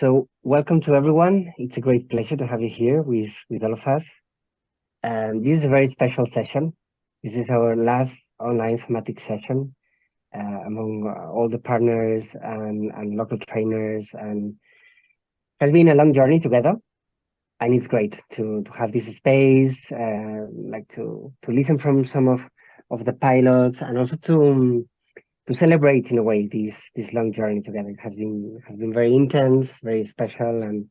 So welcome to everyone. It's a great pleasure to have you here with all of us. And this is a very special session. This is our last online thematic session among all the partners and local trainers, and has been a long journey together. And it's great to have this space, like to listen from some of the pilots, and also to celebrate in a way this long journey together. It has been very intense, very special, and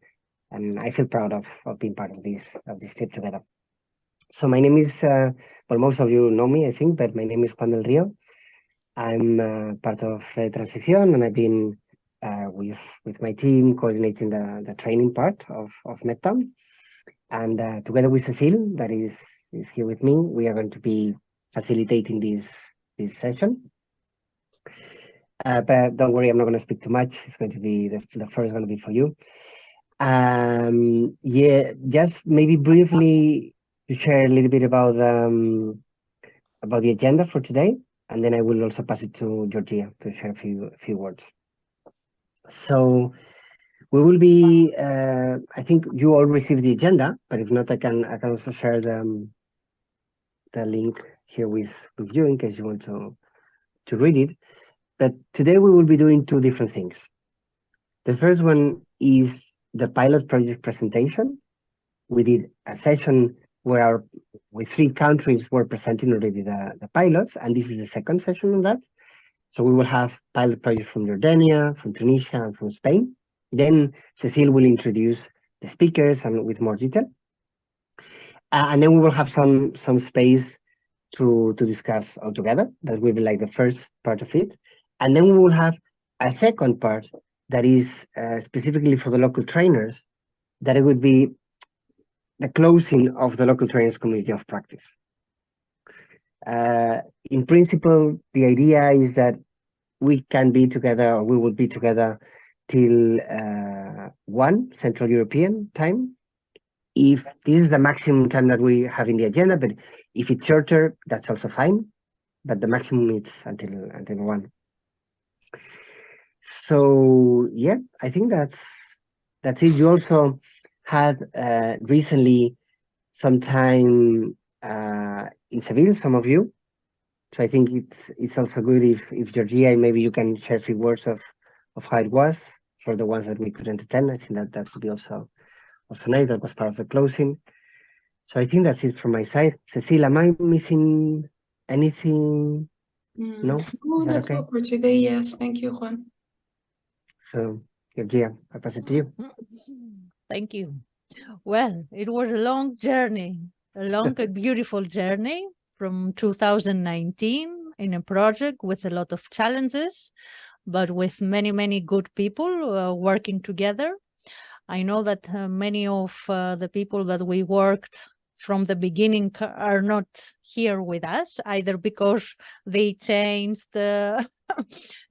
I feel proud of being part of this trip together. So my name is well, most of you know me, I think, but my name is Juan del Rio. I'm part of Transición, and I've been with my team coordinating the training part of MedTOWN. And together with Cecile, that is here with me, we are going to be facilitating this session. But don't worry, I'm not going to speak too much. It's going to be the first going to be for you. Yeah, just maybe briefly to share a little bit about the agenda for today, and then I will also pass it to Georgia to share a few words. So we will be. I think you all received the agenda, but if not, I can also share the link here with you in case you want to read it. But today we will be doing two different things. The first one is the pilot project presentation. We did a session where with 3 countries were presenting already the pilots, and this is the second session on that. So we will have pilot projects from Jordania, from Tunisia, and from Spain. Then Cecile will introduce the speakers and with more detail. And then we will have some space to discuss all together. That will be like the first part of it. And then we will have a second part that is specifically for the local trainers, that it would be the closing of the local trainers community of practice. In principle, the idea is that we can be together, or we will be together till 1 Central European time. If this is the maximum time that we have in the agenda, but if it's shorter, that's also fine. But the maximum is until 1. So yeah, I think that's it. You also had recently some time in Seville, some of you. So I think it's also good if Georgia, maybe you can share a few words of how it was for the ones that we couldn't attend. I think that could be also nice. That was part of the closing. So I think that's it from my side. Cecile, am I missing anything? No? No, that's all for today. Yes, thank you, Juan. So, Georgia, I pass it to you. Thank you. Well, it was a long journey, a long and beautiful journey from 2019 in a project with a lot of challenges, but with many, many good people working together. I know that many of the people that we worked from the beginning are not here with us, either because they changed their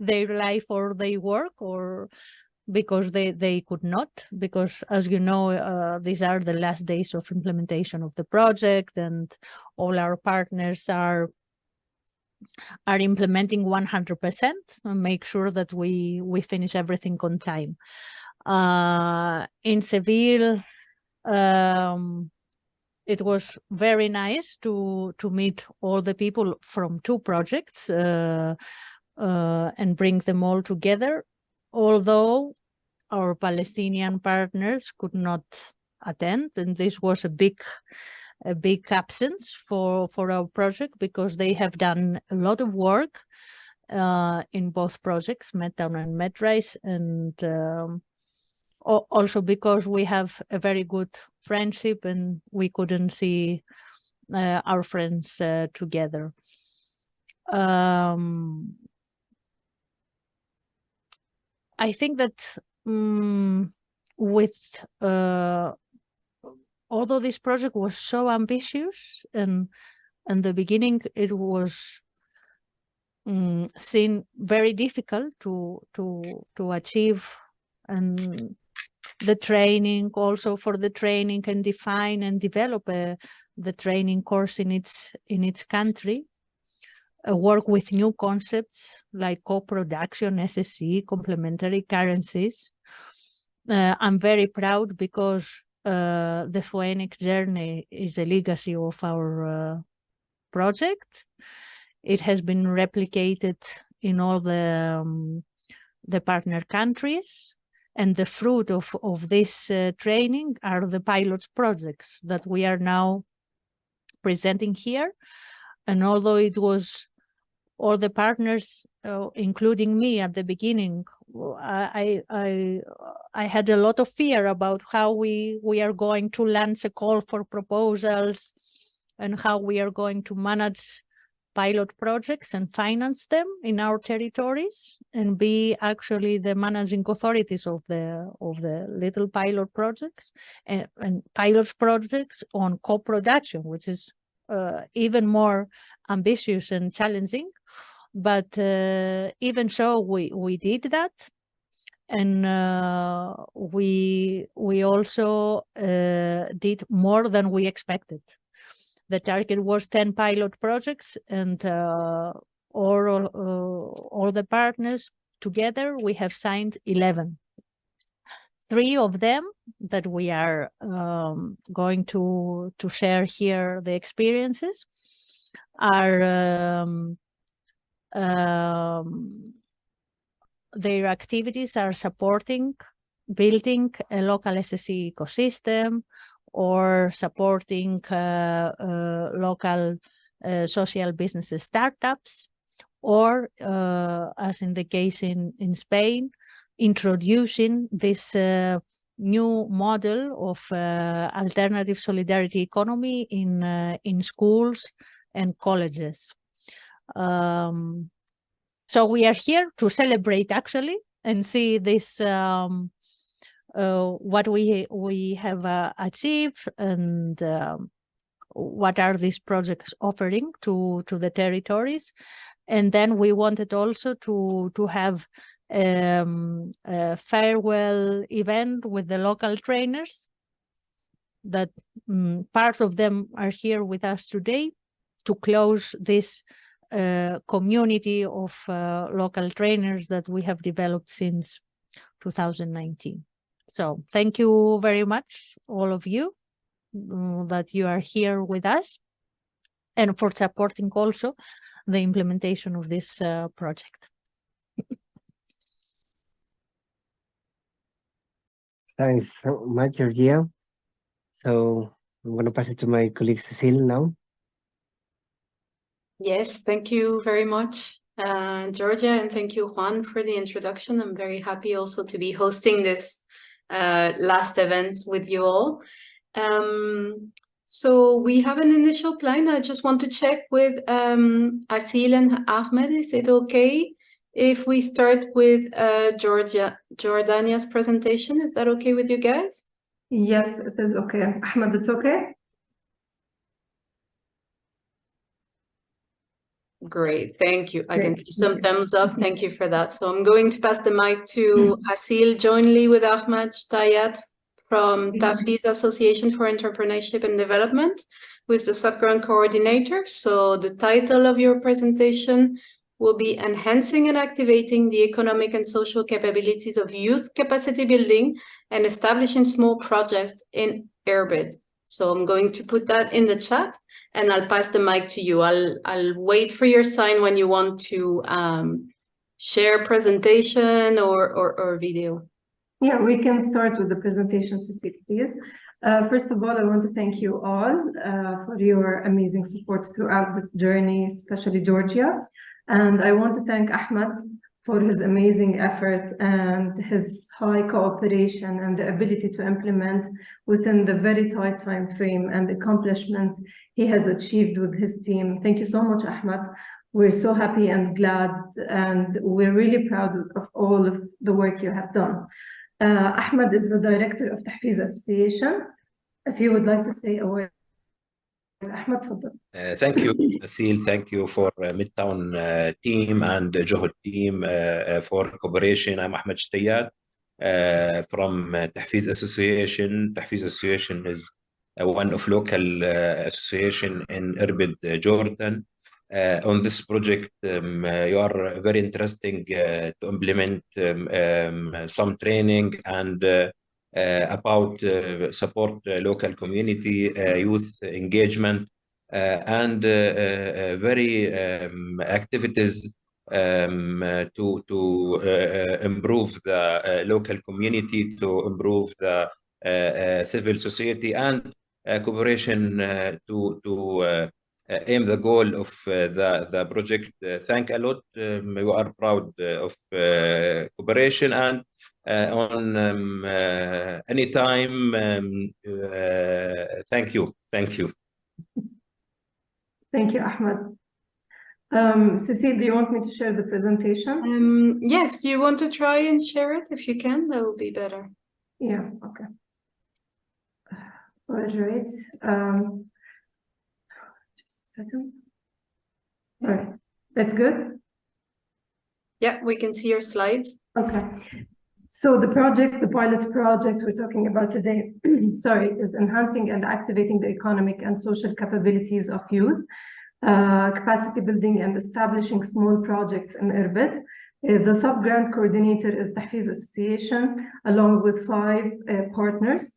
life or their work, or because they could not, because as you know, these are the last days of implementation of the project, and all our partners are implementing 100% and make sure that we finish everything on time. In Seville, it was very nice to meet all the people from 2 projects and bring them all together, although our Palestinian partners could not attend, and this was a big absence for our project, because they have done a lot of work in both projects, MedTOWN and MedRise, and also because we have a very good friendship and we couldn't see our friends together. I think that with although this project was so ambitious, and in the beginning it was seen very difficult to achieve, and the training also for the training and define and develop the training course in its country, work with new concepts like co-production, SSC, complementary currencies. I'm very proud because the Phoenix journey is a legacy of our project. It has been replicated in all the partner countries, and the fruit of this training are the pilot projects that we are now presenting here. And although it was all the partners, including me at the beginning, I had a lot of fear about how we are going to launch a call for proposals and how we are going to manage pilot projects and finance them in our territories and be actually the managing authorities of the little pilot projects and pilot projects on co-production, which is even more ambitious and challenging. But even so, we did that, and we also did more than we expected. The target was 10 pilot projects, and all the partners together, we have signed 11. 3 of them that we are going to share here the experiences are their activities are supporting building a local SSE ecosystem or supporting local social businesses startups, or as in the case in Spain, introducing this new model of alternative solidarity economy in schools and colleges. So we are here to celebrate actually and see this what we have achieved and what are these projects offering to the territories. And then we wanted also to have a farewell event with the local trainers that part of them are here with us today to close this community of local trainers that we have developed since 2019. So thank you very much, all of you, that you are here with us and for supporting also the implementation of this project. Thanks so much, Georgia. So I'm going to pass it to my colleague Cecile now. Yes, thank you very much, Georgia, and thank you, Juan, for the introduction. I'm very happy also to be hosting this last event with you all. So we have an initial plan. I just want to check with Asil and Ahmed. Is it okay if we start with Jordania's presentation? Is that okay with you guys? Yes, it is okay. Ahmed, it's okay? Great, thank you. I Great. can see some thumbs up. Thank you for that. So I'm going to pass the mic to Asil jointly with Ahmed Tayat from Tahfiz Association for Entrepreneurship and Development, who is the subgrant coordinator. So the title of your presentation will be Enhancing and Activating the Economic and Social Capabilities of Youth Capacity Building and Establishing Small Projects in Irbid. So I'm going to put that in the chat and I'll pass the mic to you. I'll wait for your sign when you want to share presentation or video. Yeah, we can start with the presentation, Cecile, please. First of all, I want to thank you all for your amazing support throughout this journey, especially Georgia. And I want to thank Ahmed for his amazing effort and his high cooperation and the ability to implement within the very tight time frame and accomplishment he has achieved with his team. Thank you so much, Ahmed. We're so happy and glad, and we're really proud of all of the work you have done. Ahmed is the director of Tahfiz Association. If you would like to say a word, Ahmed, thank you, Asil. Thank you for MedTOWN team and Johud team for cooperation. I'm Ahmed Shtayad from Tahfiz Association. Tahfiz Association is one of local association in Irbid, Jordan. On this project, you are very interesting to implement some training and about support local community, youth engagement, and very activities to improve the local community, to improve the civil society, and cooperation to aim the goal of the project. Thank a lot. We are proud of cooperation, and on any time. Thank you. Thank you. Thank you, Ahmed. Cecile, do you want me to share the presentation? Yes, do you want to try and share it? If you can, that would be better. Yeah, okay. All right. Just a second. All right, that's good? Yeah, we can see your slides. Okay. So the pilot project we're talking about today, sorry, is enhancing and activating the economic and social capabilities of youth, capacity building and establishing small projects in Irbid. The sub-grant coordinator is Tahfiz Association, along with 5 partners.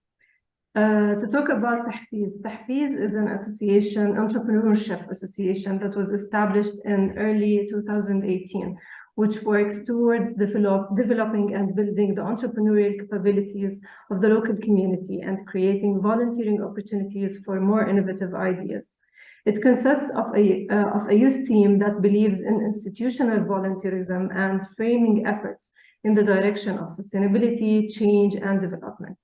To talk about Tahfiz is an association, entrepreneurship association that was established in early 2018, which works towards developing and building the entrepreneurial capabilities of the local community and creating volunteering opportunities for more innovative ideas. It consists of a youth team that believes in institutional volunteerism and framing efforts in the direction of sustainability, change, and development.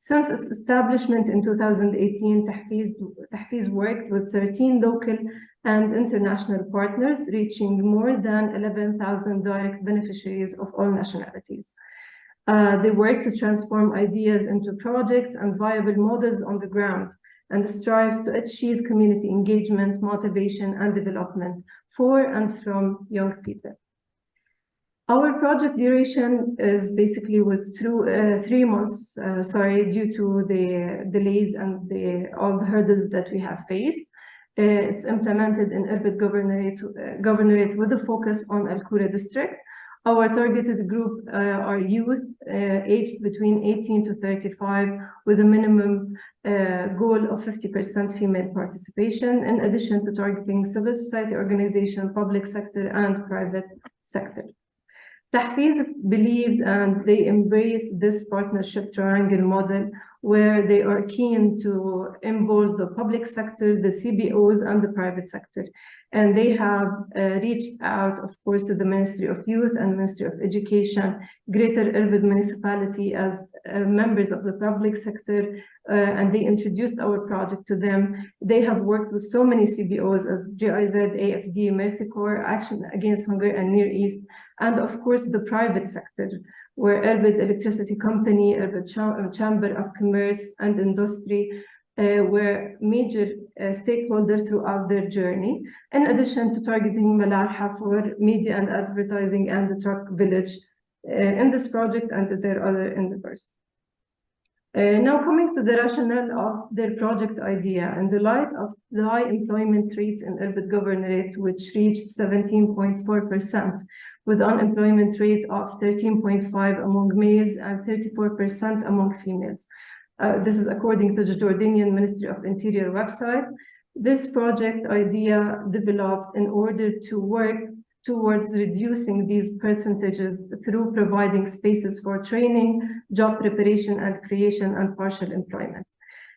Since its establishment in 2018, Tahfiz worked with 13 local and international partners, reaching more than 11,000 direct beneficiaries of all nationalities. They work to transform ideas into projects and viable models on the ground, and strives to achieve community engagement, motivation, and development for and from young people. Our project duration was through 3 months, due to the delays and all the hurdles that we have faced. It's implemented in Irbid Governorate with a focus on Al Qura district. Our targeted group are youth aged between 18 to 35 with a minimum goal of 50% female participation, in addition to targeting civil society organization, public sector, and private sector. Tahfiz believes and they embrace this partnership triangle model where they are keen to involve the public sector, the CBOs, and the private sector. And they have reached out, of course, to the Ministry of Youth and Ministry of Education, Greater Irbid Municipality as members of the public sector, and they introduced our project to them. They have worked with so many CBOs as GIZ, AFD, Mercy Corps, Action Against Hunger and Near East, and of course the private sector, where Irbid Electricity Company, Irbid Chamber of Commerce and Industry were major stakeholders throughout their journey, in addition to targeting Malalha for media and advertising and the truck village in this project and their other endeavors. Now coming to the rationale of their project idea, in the light of the high employment rates in Irbid Governorate, which reached 17.4%, with unemployment rate of 13.5% among males and 34% among females. This is according to the Jordanian Ministry of Interior website. This project idea developed in order to work towards reducing these percentages through providing spaces for training, job preparation and creation, and partial employment.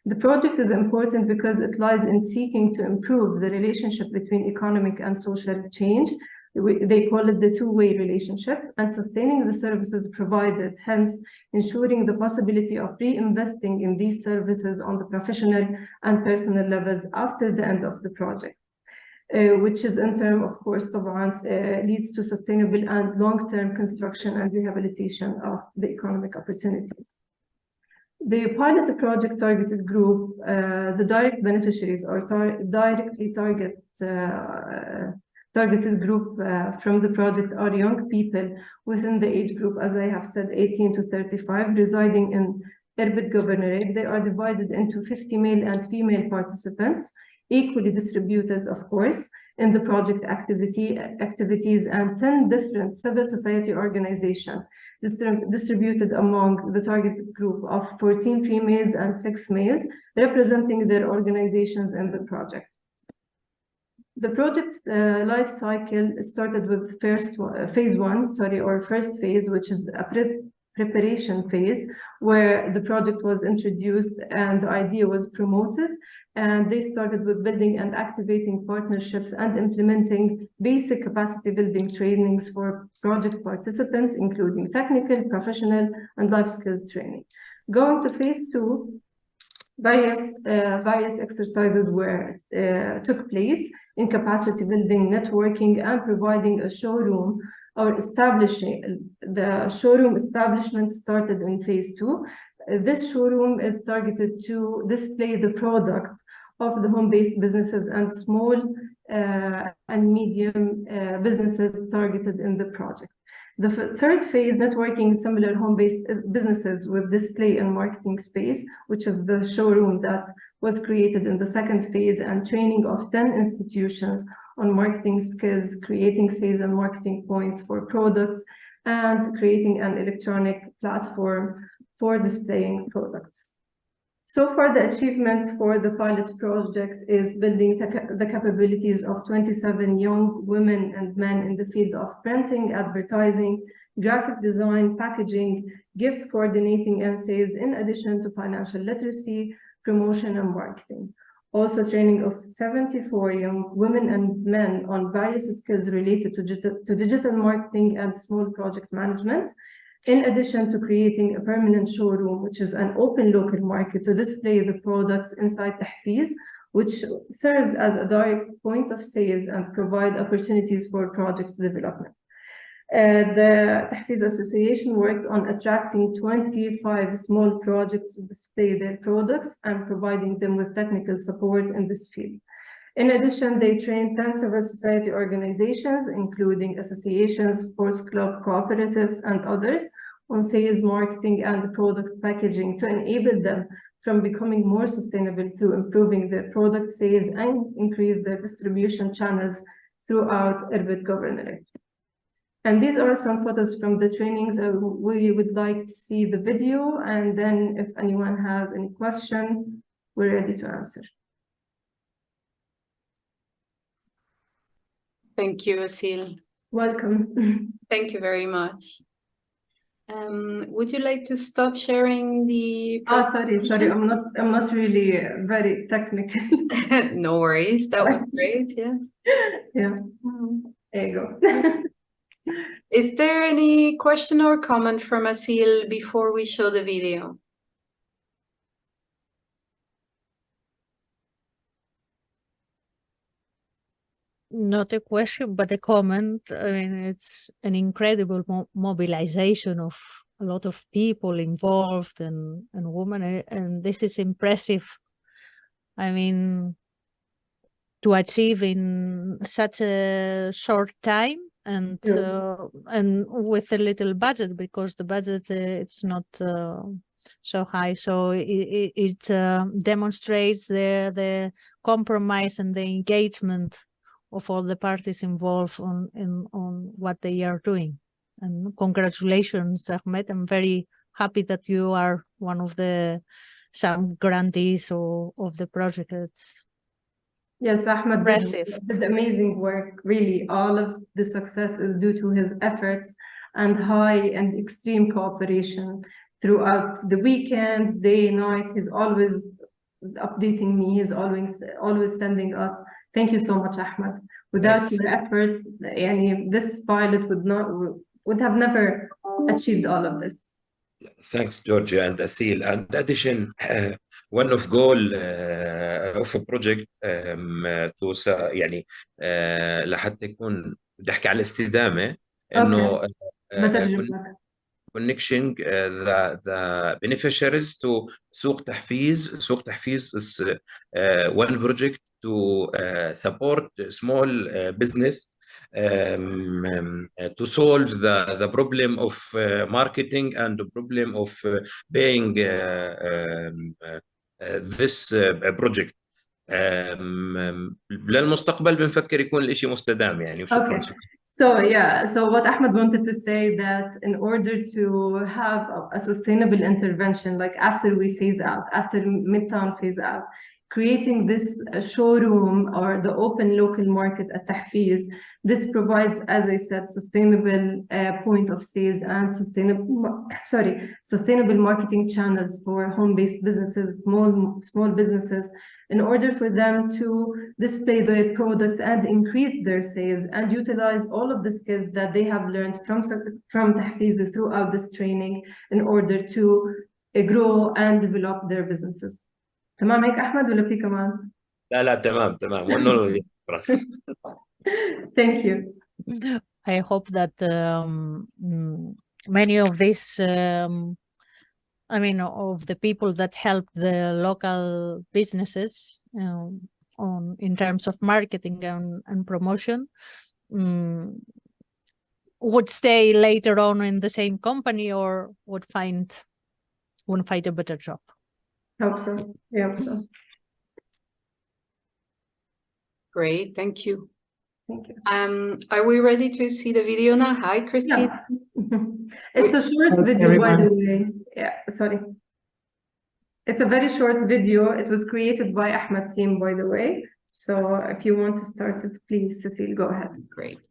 The project is important because it lies in seeking to improve the relationship between economic and social change. They call it the two-way relationship, and sustaining the services provided, hence ensuring the possibility of reinvesting in these services on the professional and personal levels after the end of the project, which is in turn, of course, leads to sustainable and long-term construction and rehabilitation of the economic opportunities. The pilot project targeted group, the direct beneficiaries or directly targeted group from the project are young people within the age group, as I have said, 18 to 35, residing in Irbid Governorate. They are divided into 50 male and female participants, equally distributed, of course. in the project activities, and 10 different civil society organizations distributed among the target group of 14 females and 6 males, representing their organizations in the project. The project life cycle started with phase 1, or first phase, which is a preparation phase, where the project was introduced and the idea was promoted. And they started with building and activating partnerships and implementing basic capacity building trainings for project participants, including technical, professional, and life skills training. Going to phase 2, various exercises took place in capacity building, networking, and providing a showroom, or establishing the showroom establishment started in phase 2. This showroom is targeted to display the products of the home-based businesses and small and medium businesses targeted in the project. The third phase, networking similar home-based businesses with display and marketing space, which is the showroom that was created in the second phase, and training of 10 institutions on marketing skills, creating sales and marketing points for products, and creating an electronic platform for displaying products. So far, the achievements for the pilot project is building the capabilities of 27 young women and men in the field of printing, advertising, graphic design, packaging, gifts coordinating, and sales, in addition to financial literacy, promotion, and marketing. Also, training of 74 young women and men on various skills related to digital marketing and small project management, in addition to creating a permanent showroom, which is an open local market to display the products inside Tahfiz, which serves as a direct point of sales and provide opportunities for project development. The Tahfiz Association worked on attracting 25 small projects to display their products and providing them with technical support in this field. In addition, they trained 10 civil society organizations, including associations, sports club, cooperatives, and others, on sales, marketing, and product packaging to enable them from becoming more sustainable through improving their product sales and increase their distribution channels throughout Irbid Governorate. And these are some photos from the trainings. We would like to see the video, and then if anyone has any question, we're ready to answer. Thank you, Asil. Welcome. Thank you very much. Would you like to stop sharing the Sorry, I'm not really very technical. No worries, that was great, yes. Yeah, there you go. Is there any question or comment from Asil before we show the video? Not a question, but a comment. I mean, it's an incredible mobilization of a lot of people involved and women, and this is impressive. I mean, to achieve in such a short time and with a little budget, because the budget it's not so high. So it demonstrates the compromise and the engagement of all the parties involved on what they are doing. And congratulations, Ahmed. I'm very happy that you are one of some grantees of the project. It's yes, Ahmed impressive. did amazing work. Really, all of the success is due to his efforts and high and extreme cooperation throughout the weekends, day, night. He's always updating me. He's always sending us. Thank you so much, Ahmed. Without your efforts, this pilot would have never achieved all of this. Thanks, Georgia and Asil. And in addition, one of goal of a project يعني لحتى يكون بدي احكي على الاستدامه انه connecting the beneficiaries to سوق تحفيز. سوق تحفيز is one project to support small business to solve the problem of marketing and the problem of paying this project. للمستقبل بنفكر يكون الإشي مستدام يعني. وشكرا Okay. So yeah, so what Ahmed wanted to say that in order to have a sustainable intervention, like after we phase out, after MedTOWN phase out, creating this showroom or the open local market at Tahfiz, this provides, as I said, sustainable point of sales and sustainable marketing channels for home-based businesses, small businesses, in order for them to display their products and increase their sales and utilize all of the skills that they have learned from Tahfiz throughout this training in order to grow and develop their businesses. تمام هيك أحمد ولا في كمان؟ لا تمام شكرا. Thank you. I hope that many of these, I mean, of the people that help the local businesses in terms of marketing and promotion would stay later on in the same company or would find a better job. Hope so. Yeah, hope so. Great, thank you. Thank you. Are we ready to see the video now? Hi, Christine. Yeah. It's a short video, by the way. Yeah, sorry. It's a very short video. It was created by Ahmed team, by the way. So if you want to start it, please, Cecile, go ahead. Great.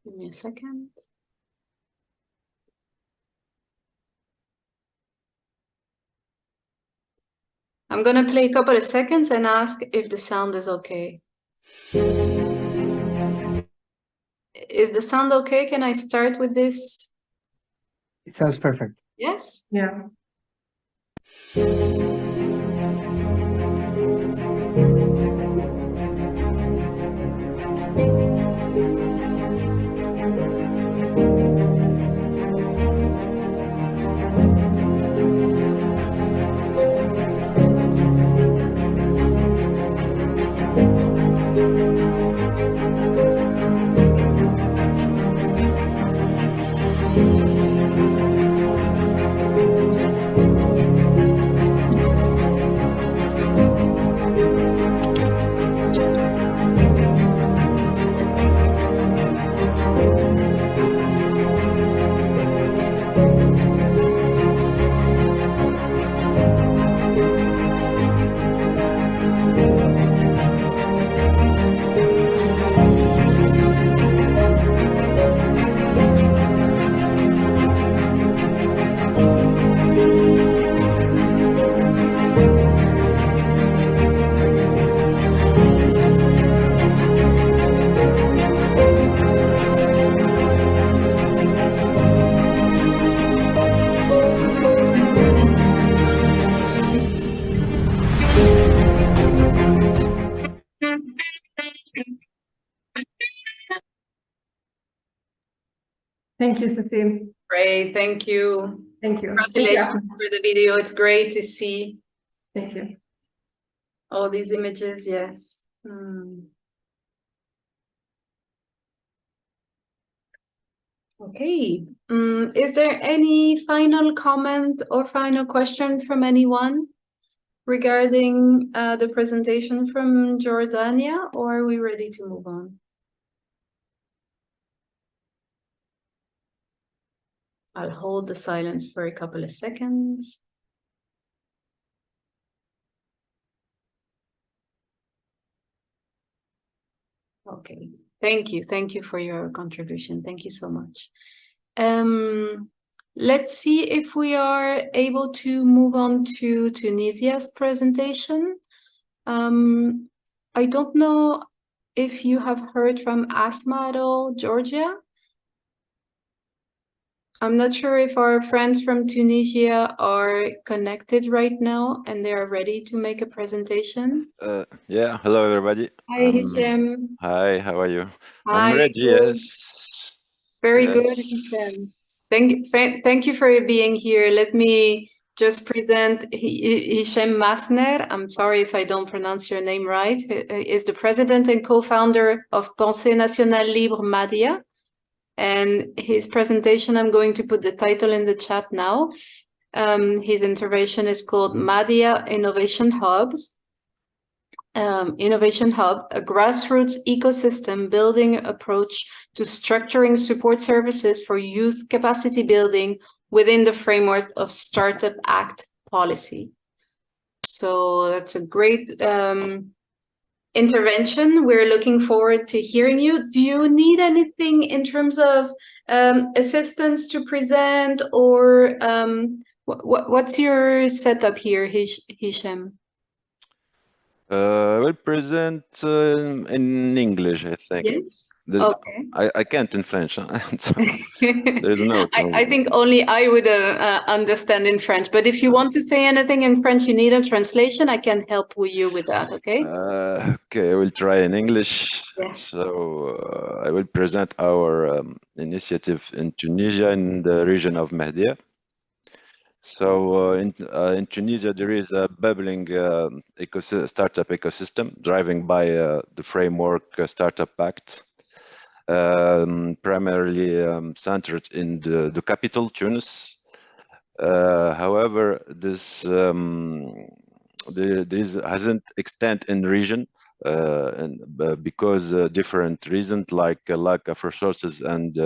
Give me a second. I'm going to play a couple of seconds and ask if the sound is okay. Is the sound okay? Can I start with this? It sounds perfect. Yes? Yeah. Thank you, Cecile. Great, thank you. Thank you. Congratulations Thank you. for the video. It's great to see Thank you. all these images. Yes. Okay. Is there any final comment or final question from anyone regarding the presentation from Jordania, or are we ready to move on? I'll hold the silence for a couple of seconds. Okay, thank you. Thank you for your contribution. Thank you so much. Let's see if we are able to move on to Tunisia's presentation. I don't know if you have heard from Asma at all, Georgia. I'm not sure if our friends from Tunisia are connected right now and they are ready to make a presentation. Yeah, hello everybody. Hi, Hichem. Hi, how are you? Hi, I'm ready, good. yes. Very good, Yes. Hichem. Thank you for being here. Let me just present Hichem Masner. I'm sorry if I don't pronounce your name right. He is the president and co-founder of Pensée Nationale Libre Madia. And his presentation, I'm going to put the title in the chat now. His intervention is called Mahdia Innovation Hubs. Innovation Hub, a grassroots ecosystem building approach to structuring support services for youth capacity building within the framework of Startup Act policy. So that's a great intervention. We're looking forward to hearing you. Do you need anything in terms of assistance to present, or what's your setup here, Hisham? We'll present in English, I think. Yes. Okay. I can't in French. So there's no. I think only I would understand in French. But if you want to say anything in French, you need a translation. I can help you with that. Okay. Okay, I will try in English. Yes. So I will present our initiative in Tunisia in the region of Mahdia. So in Tunisia, there is a bubbling startup ecosystem driven by the framework Startup Act, primarily centered in the capital, Tunis. However, this hasn't extended in the region because different reasons like lack of resources and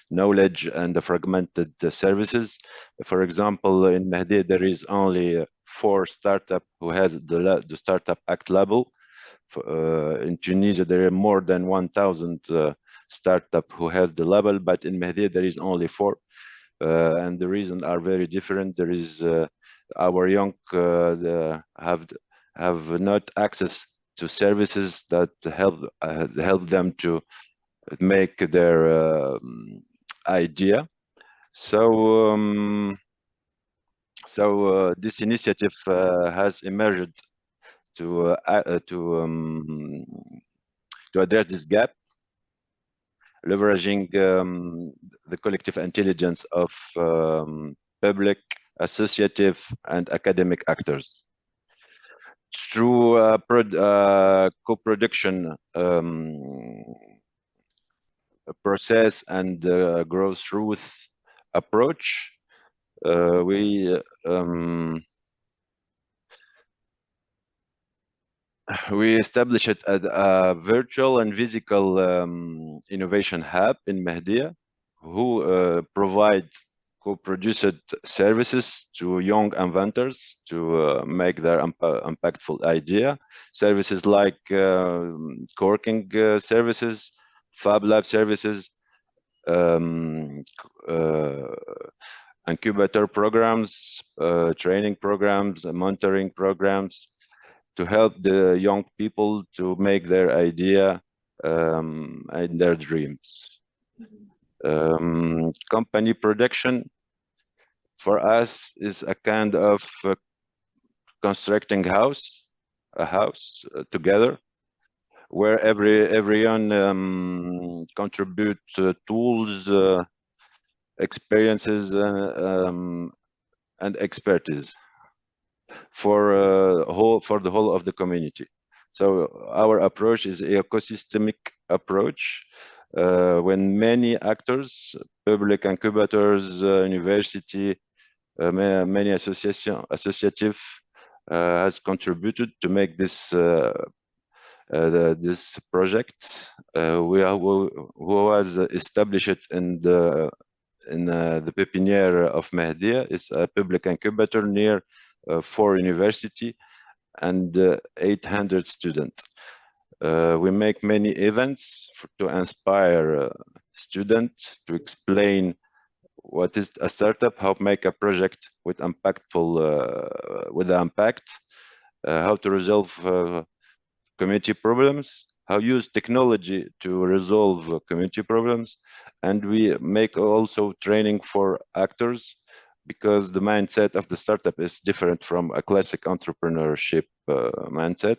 knowledge and the fragmented services. For example, in Mahdi, there is only 4 startups who has the Startup Act label. In Tunisia, there are more than 1,000 startups who has the label, but in Mahdi, there is only 4. And the reasons are very different. There is our young have not access to services that help them to make their idea. So this initiative has emerged to address this gap, leveraging the collective intelligence of public, associative, and academic actors. Through co-production process and grassroots approach, we established a virtual and physical innovation hub in Mahdia, who provide co-produced services to young inventors to make their impactful idea. Services like co-working services, Fab Lab services, incubator programs, training programs, mentoring programs, to help the young people to make their idea and their dreams. Company production for us is a kind of constructing a house together, where everyone contribute tools, experiences, and expertise for the whole of the community. So our approach is an ecosystemic approach, when many actors, public incubators, university, many associative has contributed to make this this project. Who was established in the pépinière of Mahdia. Is a public incubator near 4 university and 800 students. We make many events to inspire students to explain what is a startup, how to make a project with impactful, with the impact, how to resolve community problems, how use technology to resolve community problems, and we make also training for actors, because the mindset of the startup is different from a classic entrepreneurship mindset.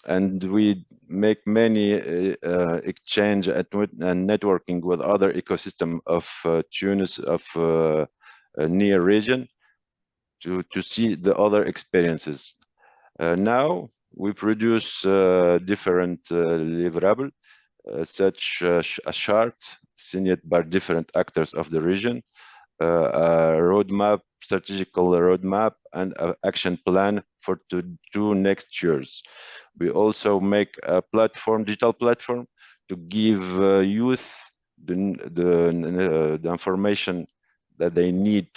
And we make many exchange and networking with other ecosystem of Tunis, of near region, to see the other experiences. Now we produce different deliverables, such a chart signed by different actors of the region, a roadmap, strategical roadmap, and an action plan for the 2 next years. We also make a platform, digital platform, to give youth the information that they need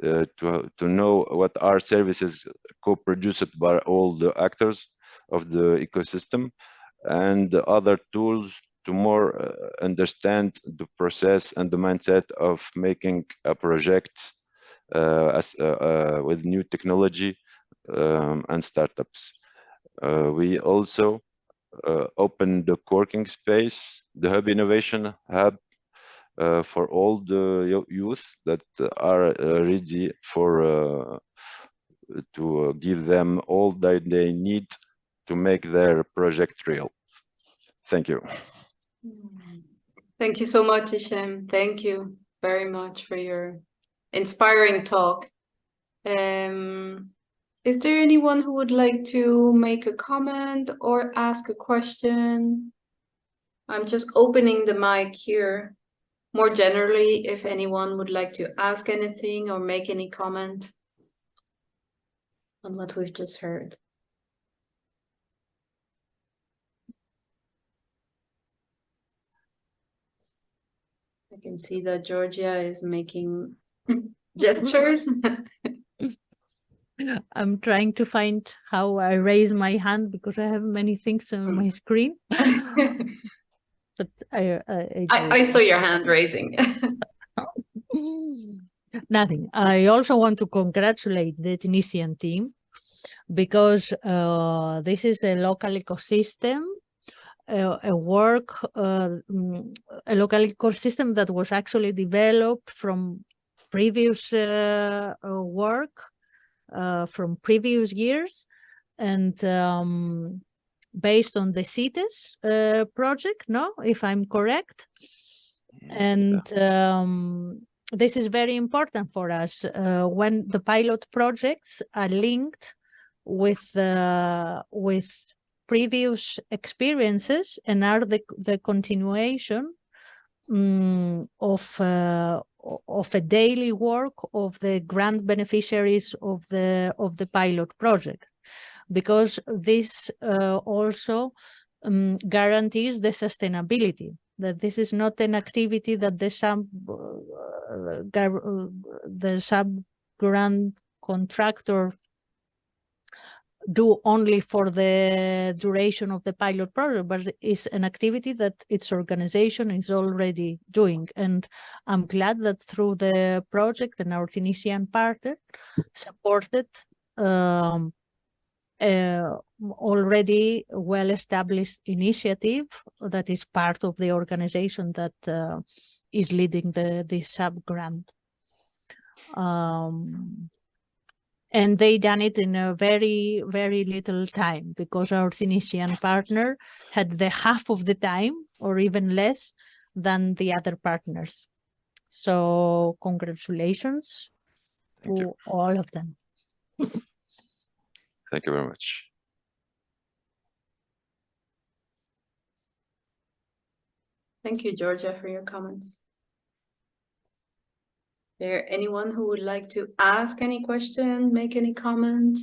to know what are services co-produced by all the actors of the ecosystem, and other tools to more understand the process and the mindset of making a project with new technology and startups. We also open the co-working space, the Hub Innovation Hub, for all the youth that are ready for to give them all that they need to make their project real. Thank you. Thank you so much, Hisham. Thank you very much for your inspiring talk. Is there anyone who would like to make a comment or ask a question? I'm just opening the mic here. More generally, if anyone would like to ask anything or make any comment on what we've just heard. I can see that Georgia is making gestures. I'm trying to find how I raise my hand because I have many things on my screen. But I saw your hand raising. Nothing. I also want to congratulate the Tunisian team because this is a local ecosystem, a local ecosystem that was actually developed from previous work from previous years, and based on the CITES project, no, if I'm correct. And this is very important for us when the pilot projects are linked with previous experiences and are the continuation of a daily work of the grant beneficiaries of the pilot project, because this also guarantees the sustainability, that this is not an activity that the sub-grant contractor do only for the duration of the pilot project, but it's an activity that its organization is already doing. And I'm glad that through the project and our Tunisian partner supported already well-established initiative that is part of the organization that is leading the sub-grant. And they done it in a very, very little time, because our Tunisian partner had the half of the time or even less than the other partners. So congratulations to all of them. Thank you very much. Thank you, Georgia, for your comments. Is there anyone who would like to ask any question, make any comment?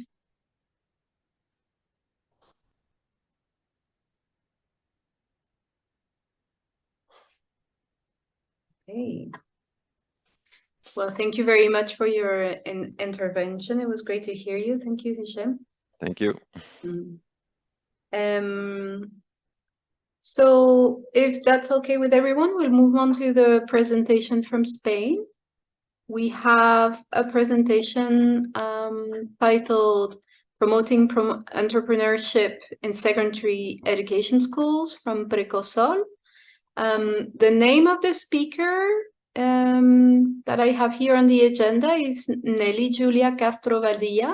Okay. Well, thank you very much for your intervention. It was great to hear you. Thank you, Hisham. Thank you. So if that's okay with everyone, we'll move on to the presentation from Spain. We have a presentation titled Promoting Entrepreneurship in Secondary Education Schools from Precosol. The name of the speaker that I have here on the agenda is Nelly Julia Castro Vadilla.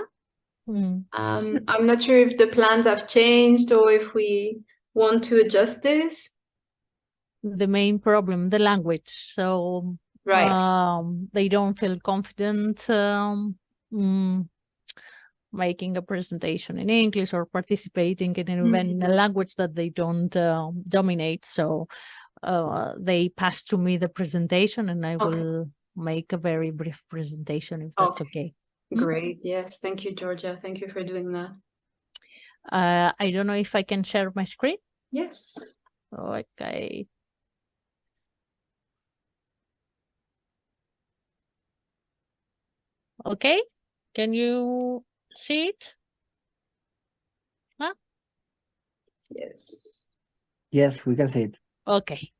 I'm not sure if the plans have changed or if we want to adjust this. The main problem, the language. So right. They don't feel confident making a presentation in English or participating in an event in a language that they don't dominate. So they pass to me the presentation, and I will make a very brief presentation, if that's okay. Great. Yes. Thank you, Georgia. Thank you for doing that. I don't know if I can share my screen. Yes. Okay. Okay. Can you see it? Huh? Yes. Yes, we can see it. Okay.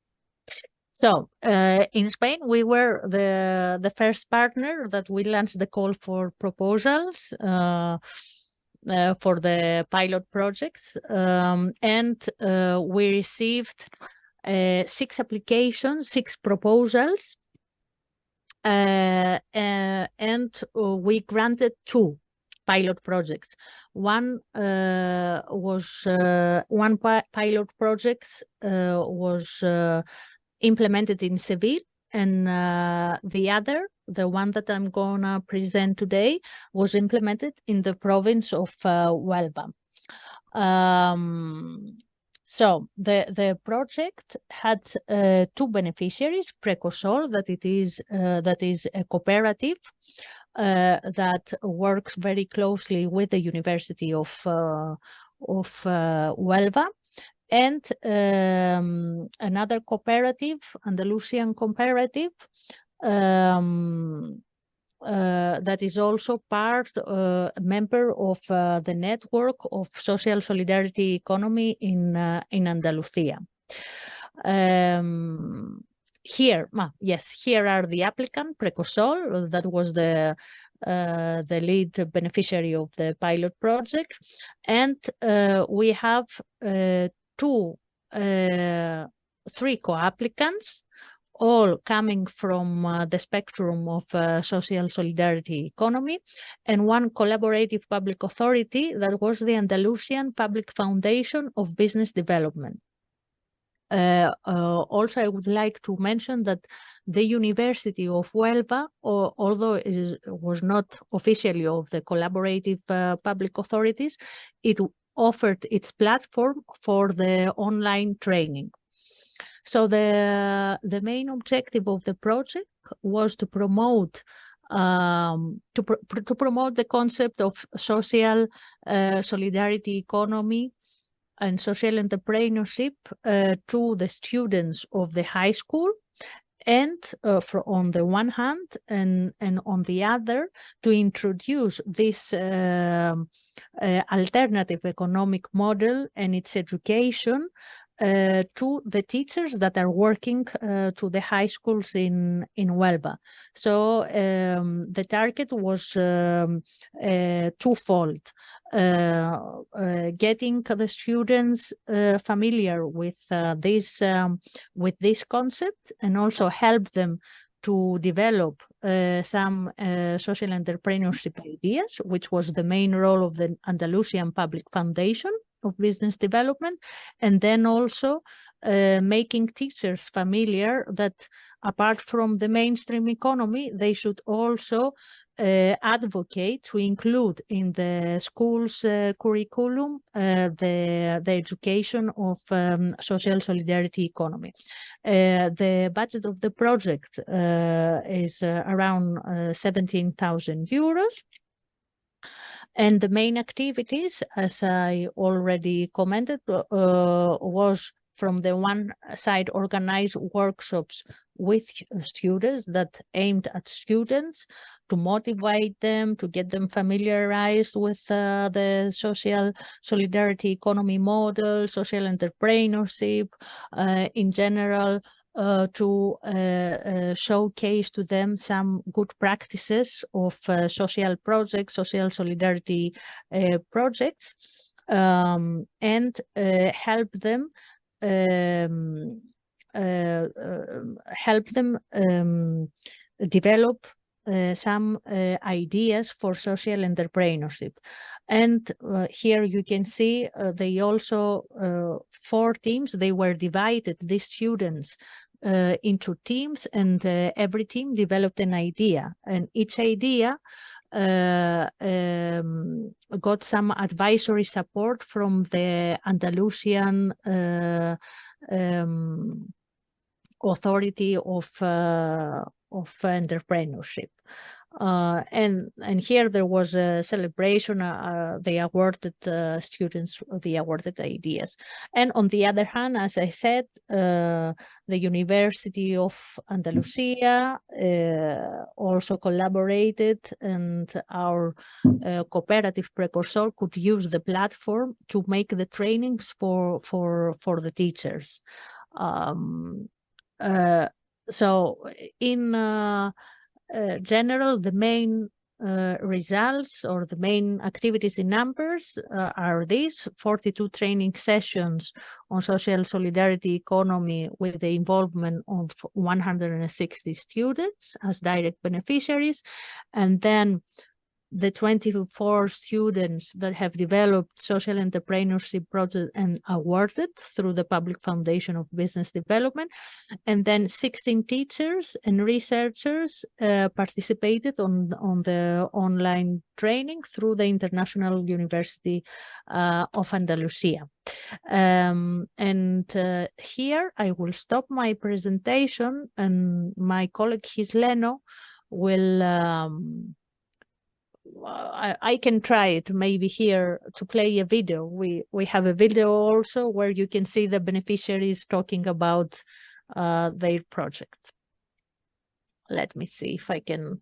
So in Spain, we were the first partner that we launched the call for proposals for the pilot projects, and we received 6 applications, 6 proposals, and we granted 2 pilot projects. One pilot project was implemented in Seville, and the other, the one that I'm gonna present today, was implemented in the province of Huelva. So the project had 2 beneficiaries: Precosol, that is a cooperative that works very closely with the University of Huelva, and another cooperative, Andalusian cooperative, that is also a member of the network of social solidarity economy in Andalusia. Here are the applicant, Precosol, that was the lead beneficiary of the pilot project, and we have 3 co-applicants, all coming from the spectrum of social solidarity economy, and 1 collaborative public authority that was the Andalusian Public Foundation of Business Development. Also, I would like to mention that the University of Huelva, although it was not officially of the collaborative public authorities, it offered its platform for the online training. So the main objective of the project was to promote the concept of social solidarity economy and social entrepreneurship to the students of the high school, and on the one hand, and on the other, to introduce this alternative economic model and its education to the teachers that are working to the high schools in Huelva. So the target was twofold: getting the students familiar with this concept, and also help them to develop some social entrepreneurship ideas, which was the main role of the Andalusian Public Foundation of Business Development, and then also making teachers familiar that apart from the mainstream economy, they should also advocate to include in the school's curriculum the education of social solidarity economy. The budget of the project is around 17,000 euros. And the main activities, as I already commented, was from the one side organize workshops with students that aimed at students to motivate them, to get them familiarized with the social solidarity economy model, social entrepreneurship in general, to showcase to them some good practices of social projects, social solidarity projects, and help them develop some ideas for social entrepreneurship. And here you can see they also 4 teams. They were divided, these students, into teams, and every team developed an idea, and each idea got some advisory support from the Andalusian authority of entrepreneurship. And here there was a celebration. They awarded students the awarded ideas. And on the other hand, as I said, the University of Andalusia also collaborated, and our cooperative precursor could use the platform to make the trainings for the teachers. So in general, the main results or the main activities in numbers are these: 42 training sessions on social solidarity economy with the involvement of 160 students as direct beneficiaries, and then the 24 students that have developed social entrepreneurship project and awarded through the Public Foundation of Business Development, and then 16 teachers and researchers participated on the online training through the International University of Andalusia. Here I will stop my presentation, and my colleague Gisleno will I can try it maybe here to play a video. We have a video also where you can see the beneficiaries talking about their project. Let me see if I can.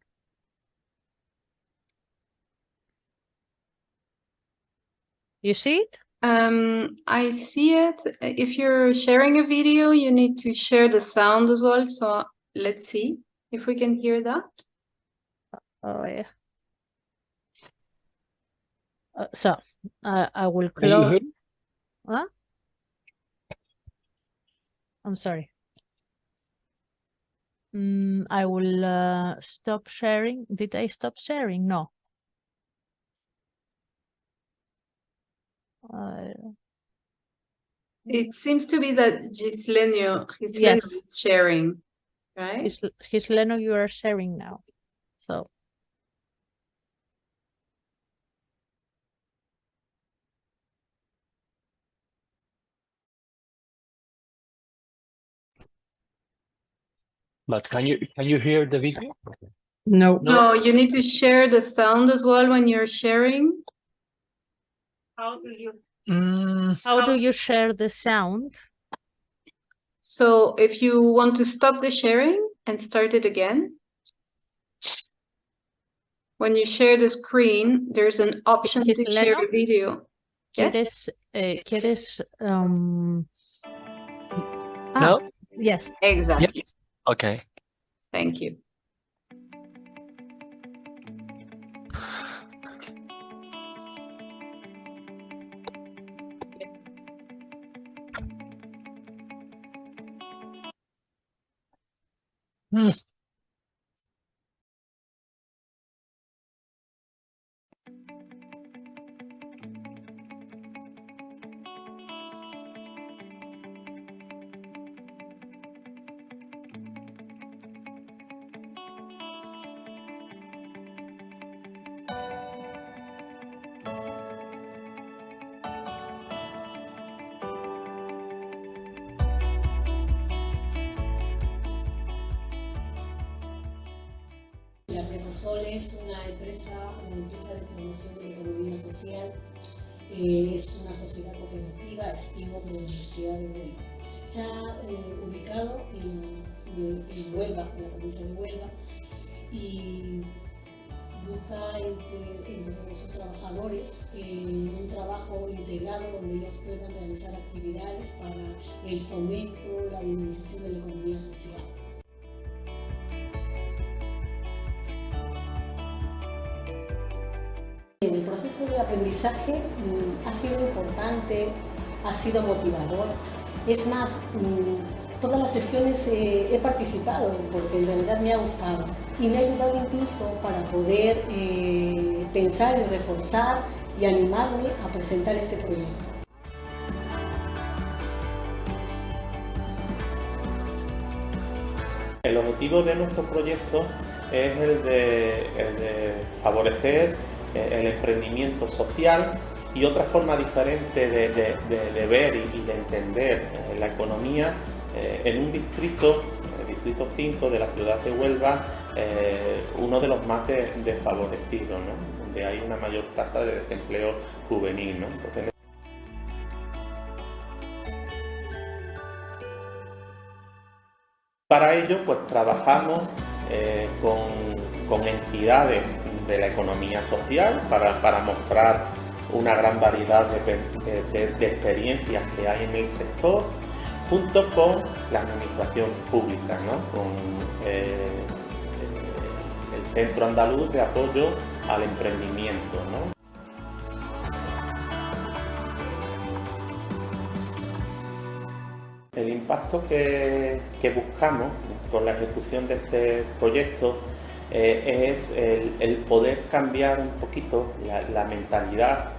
You see it? I see it. If you're sharing a video, you need to share the sound as well. So let's see if we can hear that. Oh yeah. So I will Can you close. hear? Huh? I'm sorry. I will stop sharing. Did I stop sharing? No. It seems to be that Gisleno Yes. is sharing, right? Gisleno, you are sharing now. So. But can you hear the video? No. No, you need to share the sound as well when you're sharing. How do you share the sound? So if you want to stop the sharing and start it again, when you share the screen, there's an option to share Gisleno? the video. Yes? ¿Quieres No? yes. Exactly. Okay. Thank you. La Precursor es una empresa de promoción de la economía social, es una sociedad cooperativa, estilo de la Universidad de Huelva. Se ha ubicado en Huelva, en la provincia de Huelva, y busca entre sus trabajadores un trabajo integrado donde ellos puedan realizar actividades para el fomento, la dinamización de la economía social. El proceso de aprendizaje ha sido importante, ha sido motivador. Es más, todas las sesiones he participado porque en realidad me ha gustado y me ha ayudado incluso para poder pensar y reforzar y animarme a presentar este proyecto. El objetivo de nuestro proyecto es el de favorecer el emprendimiento social y otra forma diferente de ver y de entender la economía en un distrito el distrito 5 de la ciudad de Huelva, uno de los más desfavorecidos, ¿no? Donde hay una mayor tasa de desempleo juvenil, ¿no? Entonces, para ello, pues trabajamos con entidades de la economía social para mostrar una gran variedad de experiencias que hay en el sector, junto con la administración pública, ¿no? Con el Centro Andaluz de Apoyo al Emprendimiento, ¿no? El impacto que buscamos con la ejecución de este proyecto es el poder cambiar un poquito la mentalidad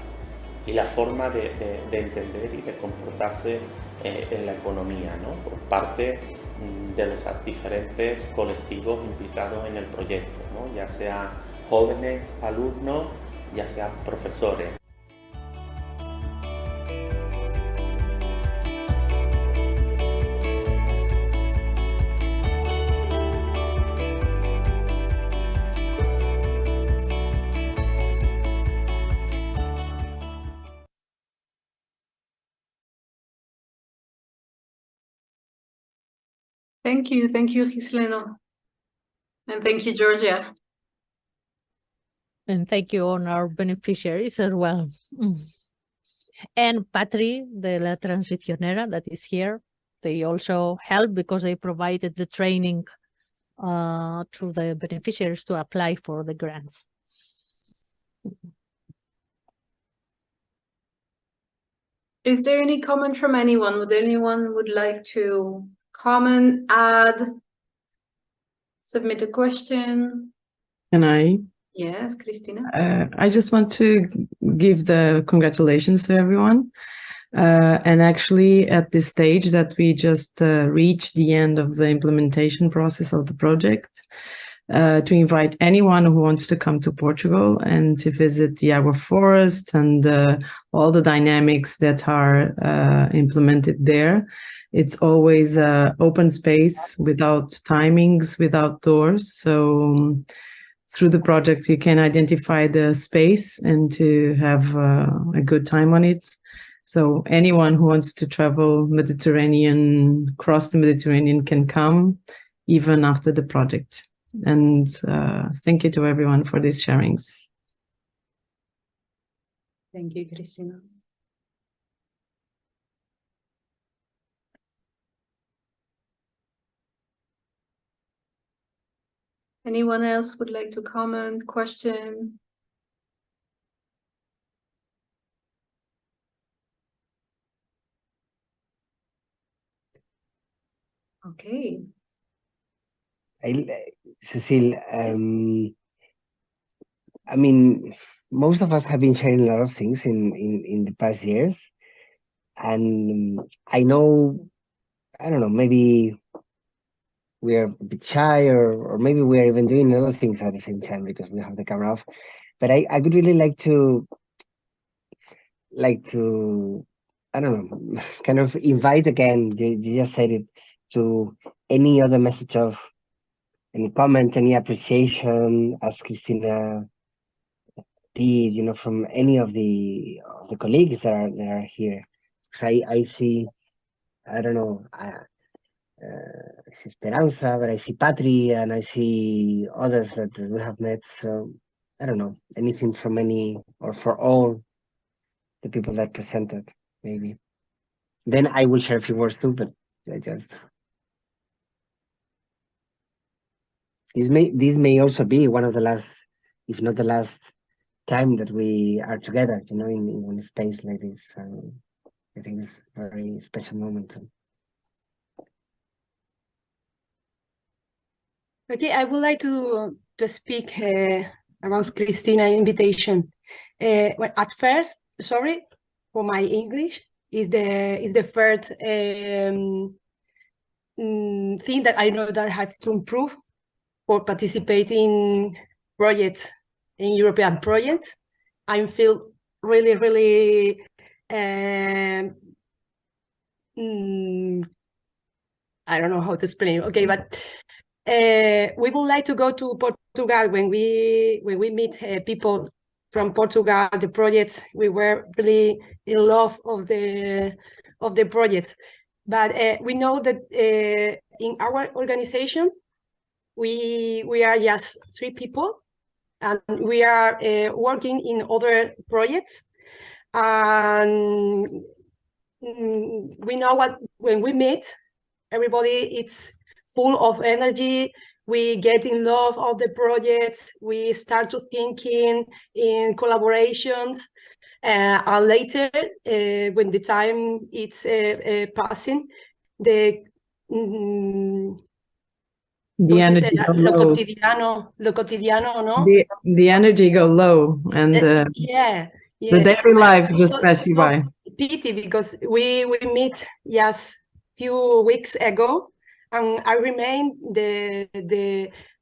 y la forma de entender y de comportarse en la economía, ¿no? Por parte de los diferentes colectivos implicados en el proyecto, ¿no? Ya sean jóvenes, alumnos, ya sean profesores. Thank you, Gisleno. And thank you, Georgia. And thank you on our beneficiaries as well. And Patri de la Transicionera that is here. They also help because they provided the training to the beneficiaries to apply for the grants. Is there any comment from anyone? Would anyone like to comment, add, submit a question? Can I? Yes, Cristina. I just want to give the congratulations to everyone. And actually, at this stage that we just reached the end of the implementation process of the project, to invite anyone who wants to come to Portugal and to visit the Agua Forest and all the dynamics that are implemented there. It's always open space without timings, without doors. So through the project, you can identify the space and to have a good time on it. So anyone who wants to travel Mediterranean, cross the Mediterranean can come even after the project. And thank you to everyone for these sharings. Thank you, Cristina. Anyone else would like to comment, question? Okay. Cecile, I mean, most of us have been sharing a lot of things in the past years. And I know, I don't know, maybe we are a bit shy or maybe we are even doing other things at the same time because we have the camera off. But I would really like to, I don't know, kind of invite again, you just said it, to any other message of any comment, any appreciation, as Cristina did, you know, from any of the colleagues that are here. Because I see, I don't know, I see Esperanza, but I see Patri, and I see others that we have met. So I don't know, anything from any or for all the people that presented, maybe. Then I will share a few words too, but I just. This may also be one of the last, if not the last, time that we are together, you know, in a space like this. I think it's a very special moment. Okay, I would like to speak about Christina's invitation. Well, at first, sorry for my English, is the first thing that I know that I have to improve for participating projects in European projects. I feel really I don't know how to explain. Okay, but we would like to go to Portugal when we meet people from Portugal. The projects, we were really in love of the project, but we know that in our organization we are just 3 people, and we are working in other projects, and we know what when we meet, everybody it's full of energy. We get in love of the projects. We start to thinking in collaborations, and later, when the time it's passing, the energy go lo cotidiano, no? The energy go low, and yeah, the daily life just pass you by. Pity, because we meet just few weeks ago, and I remain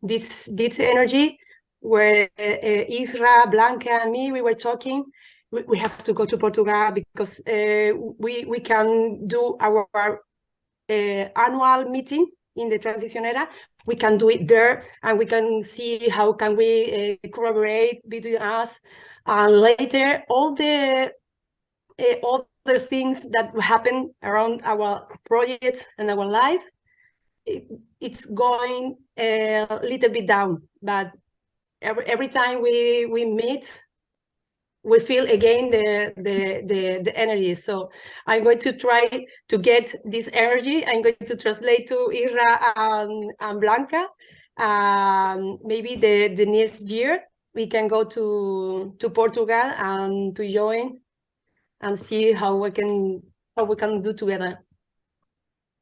this energy where Isra, Blanca, and me, we were talking. We have to go to Portugal because we can do our annual meeting in the Transicionera. We can do it there, and we can see how can we collaborate between us. And later, all the other things that happen around our projects and our life, it's going a little bit down. But every time we meet, we feel again the energy. So I'm going to try to get this energy. I'm going to translate to Ira and Blanca. Maybe the next year we can go to Portugal and to join and see how we can do together.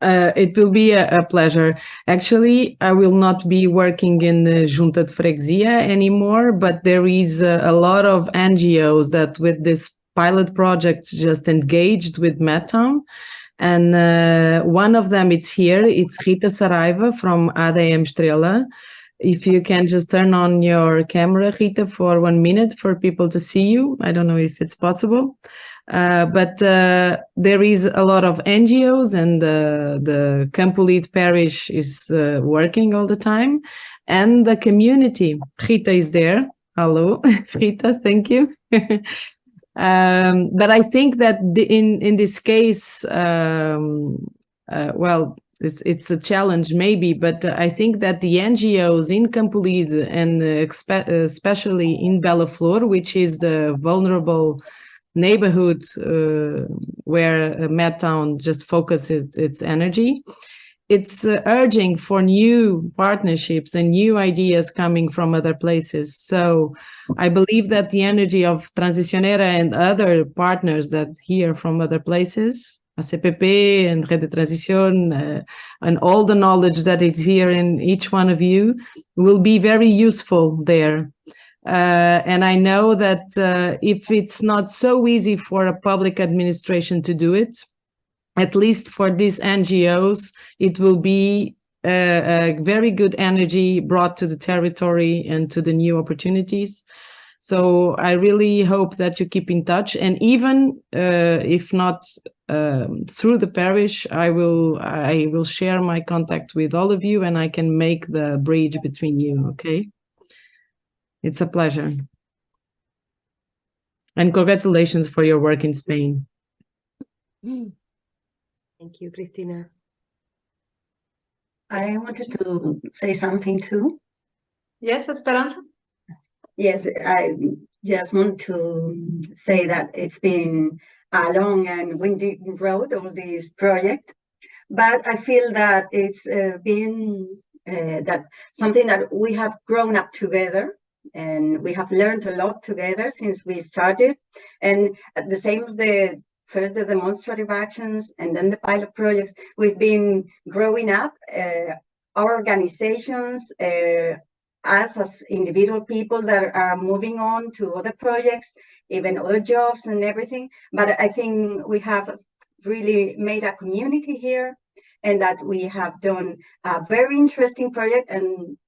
It will be a pleasure. Actually, I will not be working in the Junta de Freguesia anymore, but there is a lot of NGOs that with this pilot project just engaged with MedTOWN. And one of them, it's here, it's Rita Saraiva from ADM Estrela. If you can just turn on your camera, Rita, for 1 minute for people to see you. I don't know if it's possible. But there is a lot of NGOs, and the Campolide parish is working all the time, and the community. Rita is there. Hello, Rita, thank you. But I think that in this case, well, it's a challenge maybe, but I think that the NGOs in Campolide, and especially in Bela Flor, which is the vulnerable neighborhood where MedTOWN just focuses its energy, it's urging for new partnerships and new ideas coming from other places. So I believe that the energy of Transicionera and other partners that hear from other places, ACPP and Rede de Transición, and all the knowledge that is here in each one of you, will be very useful there. And I know that if it's not so easy for a public administration to do it, at least for these NGOs, it will be a very good energy brought to the territory and to the new opportunities. So I really hope that you keep in touch, and even if not through the parish, I will share my contact with all of you, and I can make the bridge between you. Okay. It's a pleasure. And congratulations for your work in Spain. Thank you, Cristina. I wanted to say something too. Yes, Esperanza? Yes, I just want to say that it's been a long and windy road, all this project, but I feel that it's been that something that we have grown up together, and we have learned a lot together since we started. And the same as the first the demonstrative actions and then the pilot projects, we've been growing up, our organizations, us as individual people that are moving on to other projects, even other jobs and everything. But I think we have really made a community here, and that we have done a very interesting project. And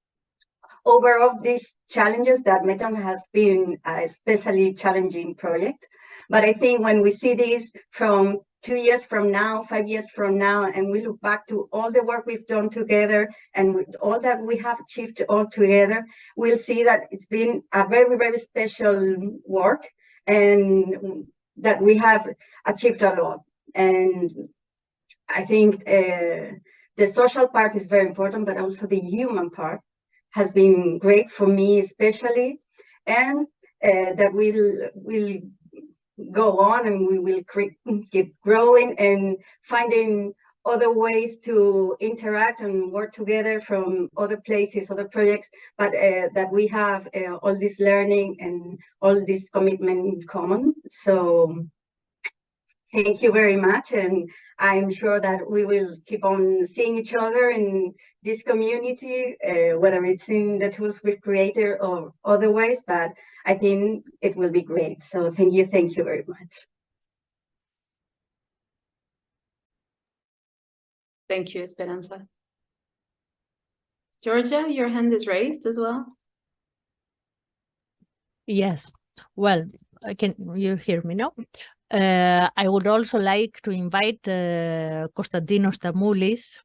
overall, these challenges that MedTOWN has been a especially challenging project. But I think when we see this from 2 years from now, 5 years from now, and we look back to all the work we've done together and with all that we have achieved all together, we'll see that it's been a very, very special work and that we have achieved a lot. And I think the social part is very important, but also the human part has been great for me, especially, and that we'll go on and we will keep growing and finding other ways to interact and work together from other places, other projects, but that we have all this learning and all this commitment in common. So thank you very much, and I'm sure that we will keep on seeing each other in this community, whether it's in the tools we've created or other ways, but I think it will be great. So thank you very much. Thank you, Esperanza. Georgia, your hand is raised as well. Yes. Well, can you hear me now? I would also like to invite Konstantinos Stamoulis.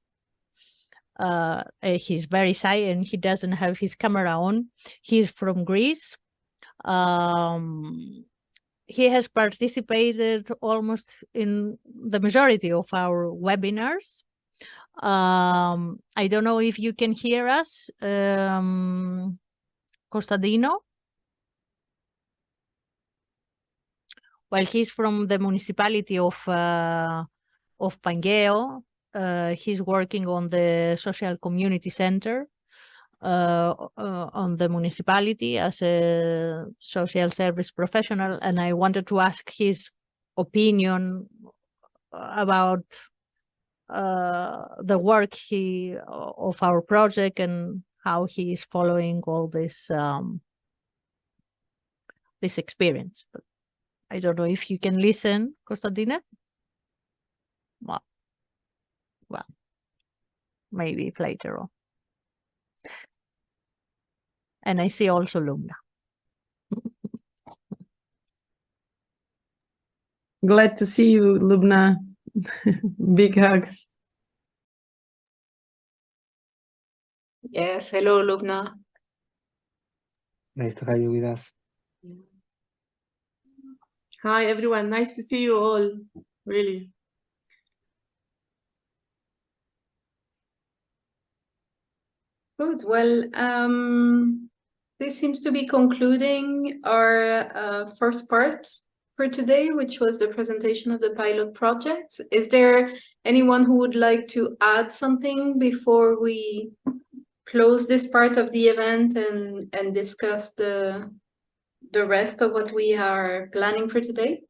He's very shy and he doesn't have his camera on. He's from Greece. He has participated almost in the majority of our webinars. I don't know if you can hear us, Konstantino. Well, he's from the municipality of Pangeo. He's working on the social community center on the municipality as a social service professional, and I wanted to ask his opinion about the work of our project and how he is following all this this experience. But I don't know if you can listen, Konstantina. Well, maybe later on. And I see also Lubna. Glad to see you, Lubna. Big hug. Yes, hello, Lubna. Nice to have you with us. Hi, everyone. Nice to see you all, really. Good. Well, this seems to be concluding our first part for today, which was the presentation of the pilot project. Is there anyone who would like to add something before we close this part of the event and discuss the rest of what we are planning for today?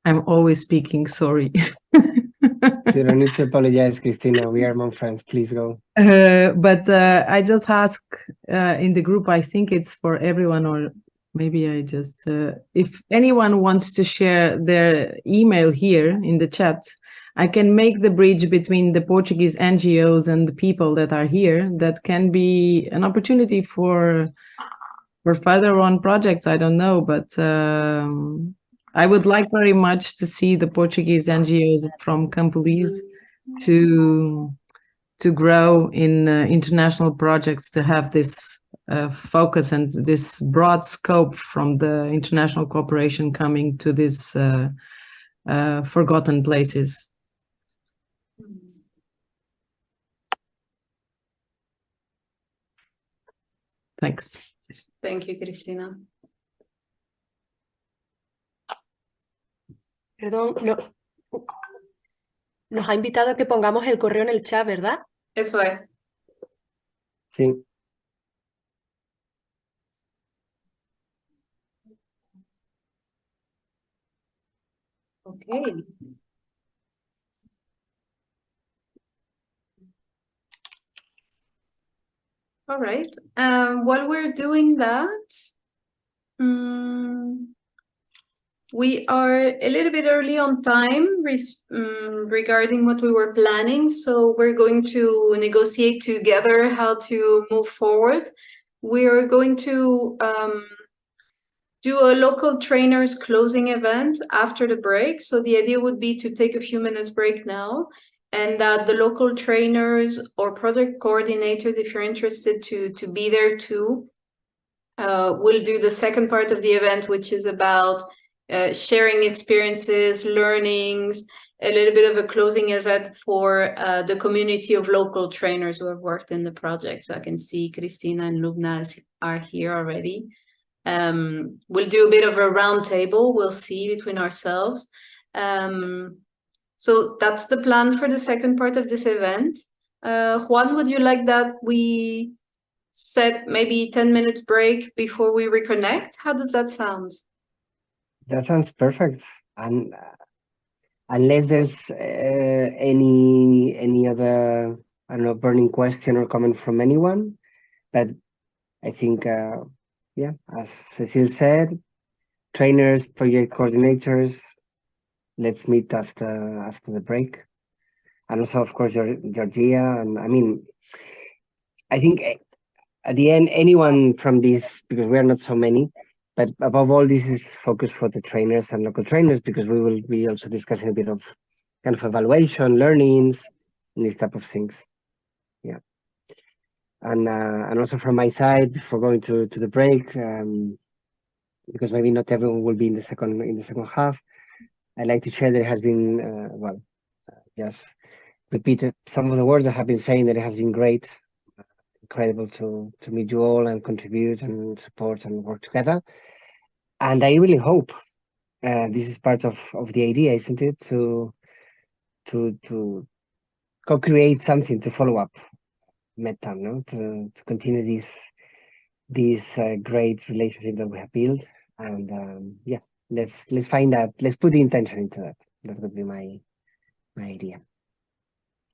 I'm always speaking, sorry. You don't need to apologize, Christina. We are among friends. Please go. But I just ask in the group, I think it's for everyone, or maybe I just, if anyone wants to share their email here in the chat, I can make the bridge between the Portuguese NGOs and the people that are here. That can be an opportunity for further on projects. I don't know, but I would like very much to see the Portuguese NGOs from Campolis to grow in international projects, to have this focus and this broad scope from the international cooperation coming to these forgotten places. Thanks. Thank you, Cristina. Perdón, nos ha invitado a que pongamos el correo en el chat, ¿verdad? Eso es. Sí. Okay. All right. While we're doing that, we are a little bit early on time regarding what we were planning, so we're going to negotiate together how to move forward. We are going to do a local trainers closing event after the break. So the idea would be to take a few minutes break now, and that the local trainers or project coordinators, if you're interested to be there too, will do the second part of the event, which is about sharing experiences, learnings, a little bit of a closing event for the community of local trainers who have worked in the project. So I can see Christina and Lubna are here already. We'll do a bit of a round table, we'll see between ourselves. So that's the plan for the second part of this event. Juan, would you like that we set maybe 10 minutes break before we reconnect? How does that sound? That sounds perfect. And unless there's any other, I don't know, burning question or comment from anyone, but I think, yeah, as Cecile said, trainers, project coordinators, let's meet after the break. And also, of course, Georgia. And I mean, I think at the end, anyone from this, because we are not so many, but above all, this is focused for the trainers and local trainers, because we will be also discussing a bit of kind of evaluation, learnings, and these type of things. Yeah. And also from my side, before going to the break, because maybe not everyone will be in the second half, I'd like to share that it has been just repeat some of the words I have been saying, that it has been great, incredible to meet you all and contribute and support and work together. And I really hope this is part of the idea, isn't it? To co-create something to follow up MedTOWN, no? To continue this great relationship that we have built. And yeah, let's find out. Let's put the intention into that. That would be my idea.